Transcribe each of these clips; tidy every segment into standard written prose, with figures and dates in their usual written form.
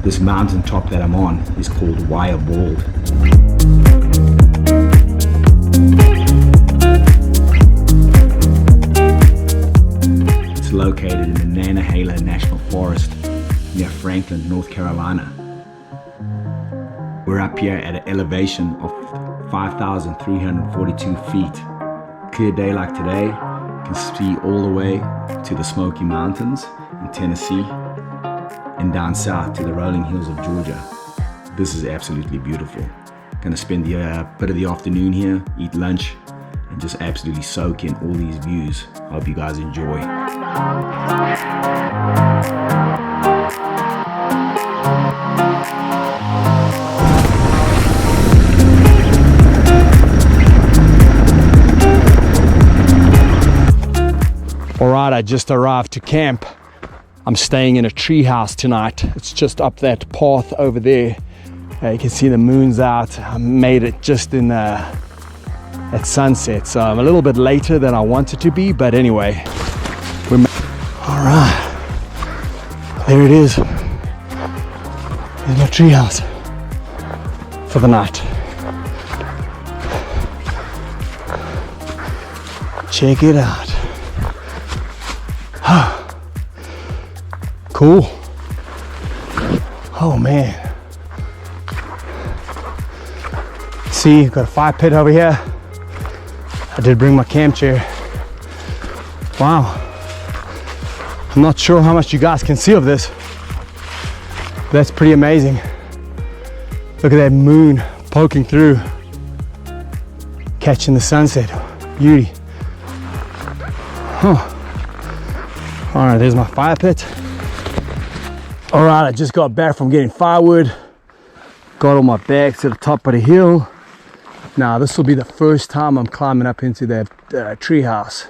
This mountaintop that I'm on is called Wire Bald. It's located in the Nantahala National Forest near Franklin, North Carolina. We're up here at an elevation of 5,342 feet. Clear day like today, you can see all the way to the Smoky Mountains in Tennessee and down south to the rolling hills of Georgia. This is absolutely beautiful. Gonna spend the bit of the afternoon here, eat lunch, and just absolutely soak in all these views. Hope you guys enjoy. Alright, I just arrived to camp. I'm staying in a tree house tonight. It's just up that path over there. You can see the moon's out. I made it just in at sunset, so I'm a little bit later than I wanted to be, but anyway. Alright, there it is. There's my tree house for the night. Check it out. Cool. Oh man. See, got a fire pit over here. I did bring my camp chair. Wow. I'm not sure how much you guys can see of this. But that's pretty amazing. Look at that moon poking through, catching the sunset. Beauty. Huh. All right, there's my fire pit. All right, I just got back from getting firewood. Got all my bags to the top of the hill. Now, this will be the first time I'm climbing up into that tree house.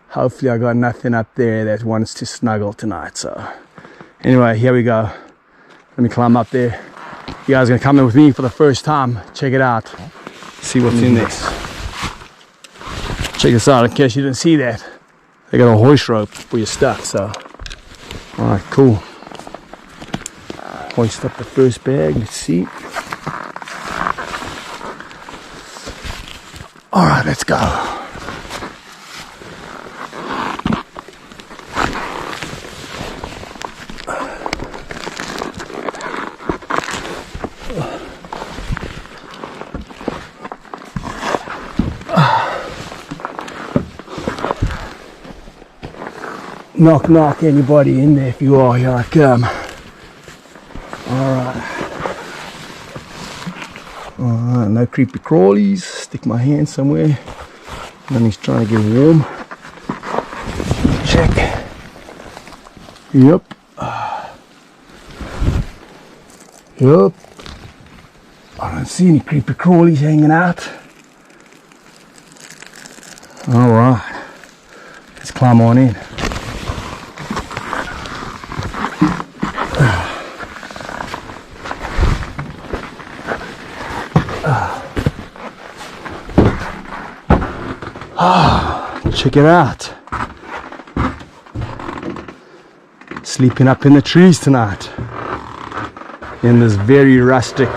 Hopefully I got nothing up there that wants to snuggle tonight. So anyway, here we go. Let me climb up there. You guys are gonna come in with me for the first time. Check it out. See what's in this. Check this out in case you didn't see that. They got a hoist rope for your stuff, so. All right, cool. Hoist up the first bag, let's see. All right, let's go. Knock, knock, anybody in there? If you are, here I come. Alright, no creepy crawlies. Stick my hand somewhere. Then he's trying to get warm. Check. Yep. Yep. I don't see any creepy crawlies hanging out. Alright. Let's climb on in. Check it out. Sleeping up in the trees tonight in this very rustic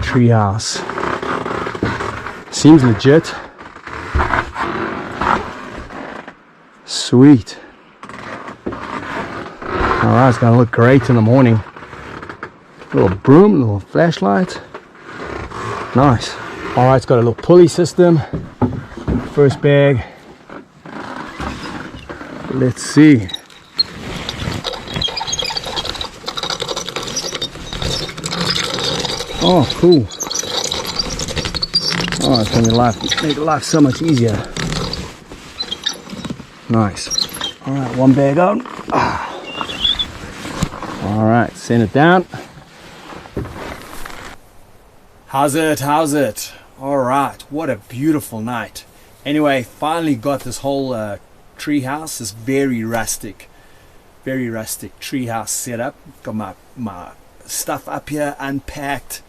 tree house. Seems legit. Sweet. Alright, it's gonna look great in the morning. Little broom, little flashlight. Nice. Alright, it's got a little pulley system. First bag. Let's see. Oh, cool. Oh, it's gonna make life so much easier. Nice. Alright, one bag out. Alright, send it down. How's it? Alright, what a beautiful night. Anyway, finally got this whole tree house, this very rustic tree house set up. Got my stuff up here unpacked.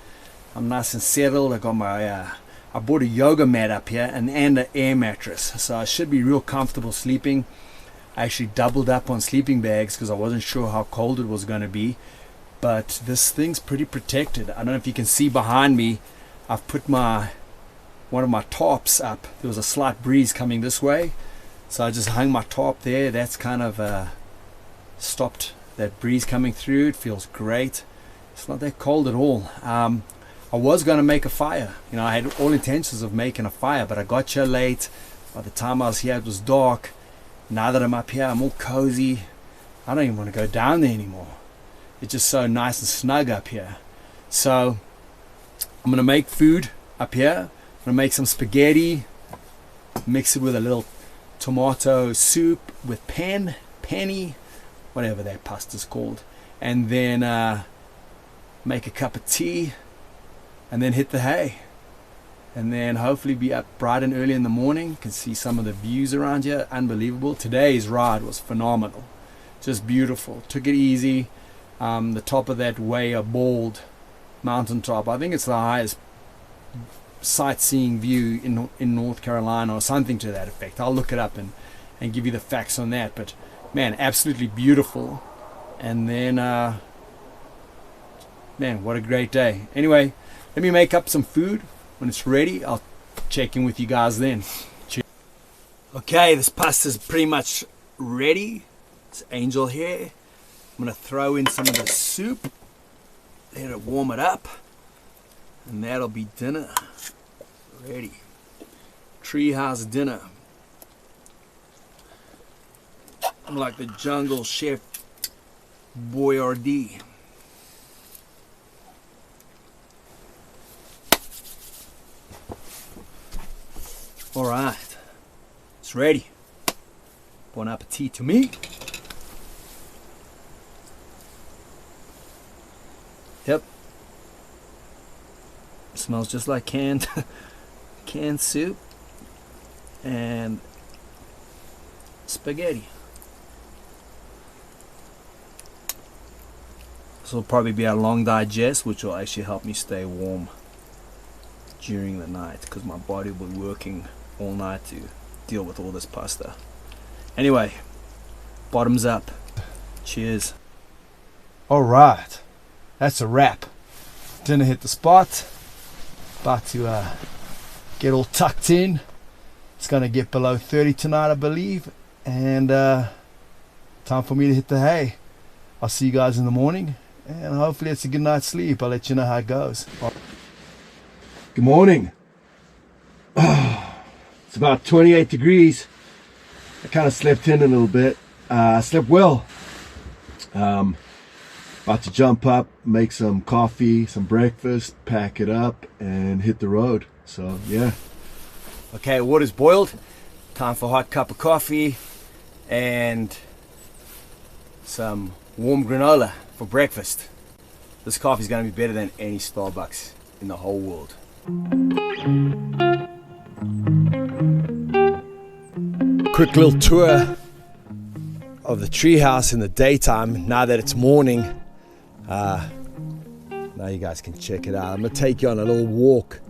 I'm nice and settled. I got my I bought a yoga mat up here and an air mattress, so I should be real comfortable sleeping. I actually doubled up on sleeping bags because I wasn't sure how cold it was going to be. But this thing's pretty protected. I don't know if you can see behind me, I've put one of my tarps up. There was a slight breeze coming this way, so I just hung my tarp there. That's kind of stopped that breeze coming through. It feels great. It's not that cold at all. I was going to make a fire. You know, I had all intentions of making a fire, but I got here late. By the time I was here, it was dark. Now that I'm up here, I'm all cozy. I don't even want to go down there anymore. It's just so nice and snug up here. So I'm going to make food up here. I'm going to make some spaghetti, mix it with a little tomato soup with penny, whatever that pasta's called. And then make a cup of tea. And then hit the hay, and then hopefully be up bright and early in the morning. You can see some of the views around here, unbelievable. Today's ride was phenomenal, just beautiful. Took it easy. The top of that Way of Bald mountaintop, I think it's the highest sightseeing view in North Carolina, or something to that effect. I'll look it up and give you the facts on that. But man, absolutely beautiful. And then man, what a great day. Anyway, let me make up some food. When it's ready, I'll check in with you guys then. Cheers. Okay, this pasta's pretty much ready. It's angel hair. I'm gonna throw in some of the soup, let it warm it up, and that'll be dinner ready. Treehouse dinner. I'm like the jungle chef Boyardee. All right, it's ready. Bon appetit to me. Yep. It smells just like canned soup and spaghetti. This will probably be a long digest, which will actually help me stay warm during the night, because my body will be working all night to deal with all this pasta. Anyway, bottoms up. Cheers. All right, that's a wrap. Dinner hit the spot. About to get all tucked in. It's gonna get below 30 tonight, I believe, and time for me to hit the hay. I'll see you guys in the morning, and hopefully it's a good night's sleep. I'll let you know how it goes. Good morning. It's about 28 degrees. I kind of slept in a little bit. I slept well. About to jump up, make some coffee, some breakfast, pack it up, and hit the road. So yeah. Okay, water's boiled. Time for a hot cup of coffee and some warm granola for breakfast. This coffee is going to be better than any Starbucks in the whole world. Quick little tour of the treehouse in the daytime. Now that it's morning, now you guys can check it out. I'm gonna take you on a little walk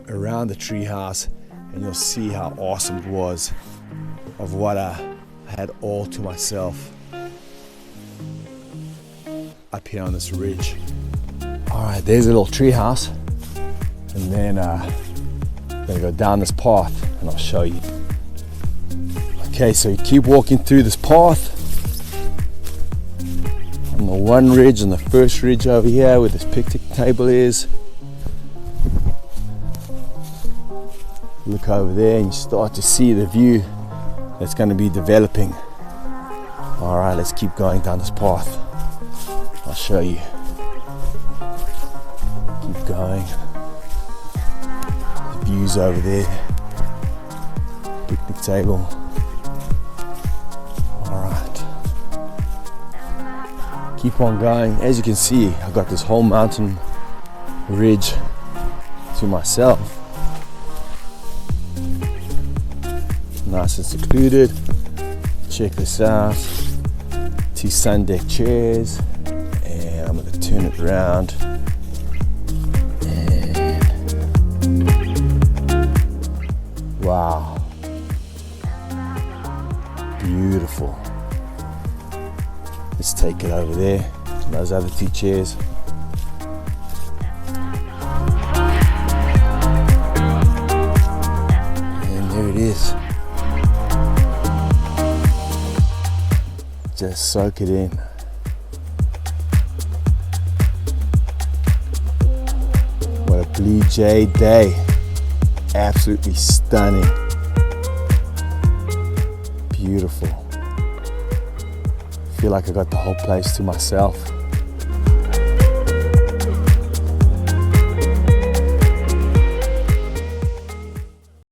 around the treehouse, and you'll see how awesome it was, of what I had all to myself up here on this ridge. All right, there's a little treehouse, and then I'm gonna go down this path and I'll show you. Okay, so you keep walking through this path on the one ridge, on the first ridge over here where this picnic table is. Look over there and you start to see the view that's going to be developing. All right, let's keep going down this path. I'll show you. Keep going. The view's over there. Picnic table. Keep on going. As you can see, I've got this whole mountain ridge to myself. Nice and secluded. Check this out. 2 sun deck chairs, and I'm going to turn it around. And wow, Beautiful. Let's take it over there. Those other two chairs. And there it is. Just soak it in. What a blue jade day. Absolutely stunning. Beautiful. Feel like I got the whole place to myself.